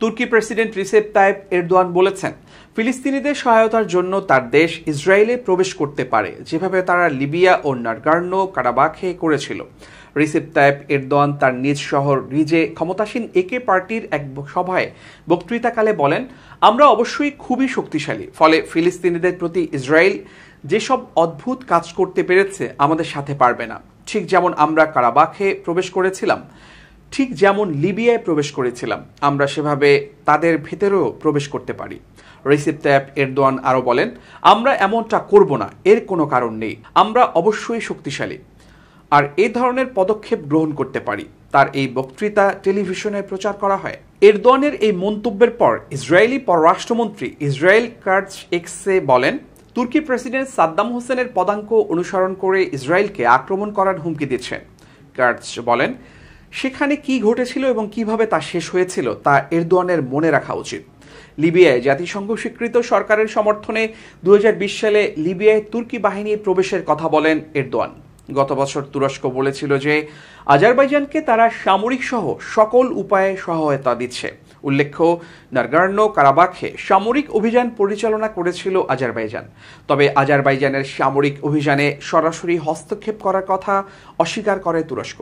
তুর্কি president Recep Tayyip Erdogan বলেছেন, ফিলিস্তিনিদের সহায়তার জন্য তার দেশ ইসরায়েলে প্রবেশ করতে পারে, যেভাবে তারা লিবিয়া ও নাগোর্নো কারাবাখে করেছিল। রিসেপ তাইপ এরদোয়ান তার নিজ শহর রিজে ক্ষমতাসীন একে পার্টির এক সভায় বক্তৃতাকালে বলেন, আমরা অবশ্যই খুবই শক্তিশালী, ফলে ফিলিস্তিনিদের প্রতি ইসরায়েল যেসব অদ্ভুত কাজ করতে পেরেছে আমাদের সাথে পারবে না। ঠিক যেমন আমরা কারাবাখে প্রবেশ করেছিলাম, ঠিক যেমন লিবিয়ায় প্রবেশ করেছিলাম, আমরা সেভাবে তাদের ভেতরেও প্রবেশ করতে পারি। রিসেপ তাইপ এরদোয়ান আরও বলেন, আমরা এমনটা করব না, এর কোনো কারণ নেই, আমরা অবশ্যই শক্তিশালী আর এই ধরনের পদক্ষেপ গ্রহণ করতে পারি। তার এই বক্তৃতা টেলিভিশনে প্রচার করা হয়। এরদোয়ানের এই মন্তব্যের পর ইসরায়েলি পররাষ্ট্রমন্ত্রী ইসরায়েল কাটজ এক্সে বলেন, তুর্কি প্রেসিডেন্ট সাদ্দাম হোসেনের পদাঙ্ক অনুসরণ করে ইসরায়েলকে আক্রমণ করার হুমকি দিচ্ছেন। কাটজ বলেন, সেখানে কি ঘটেছিল এবং কিভাবে তা শেষ হয়েছিল তা এরদোয়ানের মনে রাখা উচিত। লিবিয়ায় জাতিসংঘ স্বীকৃত সরকারের সমর্থনে 2020 সালে লিবিয়ায় তুর্কি বাহিনী প্রবেশের কথা বলেন এরদোয়ান। গত বছর তুরস্ক বলেছিল যে আজারবাইজানকে তারা সামরিক সহ সকল উপায়ে সহায়তা দিচ্ছে। উল্লেখ্য, নাগোর্নো কারাবাখে সামরিক অভিযান পরিচালনা করেছিল আজারবাইজান। তবে আজারবাইজানের সামরিক অভিযানে সরাসরি হস্তক্ষেপ করার কথা অস্বীকার করে তুরস্ক।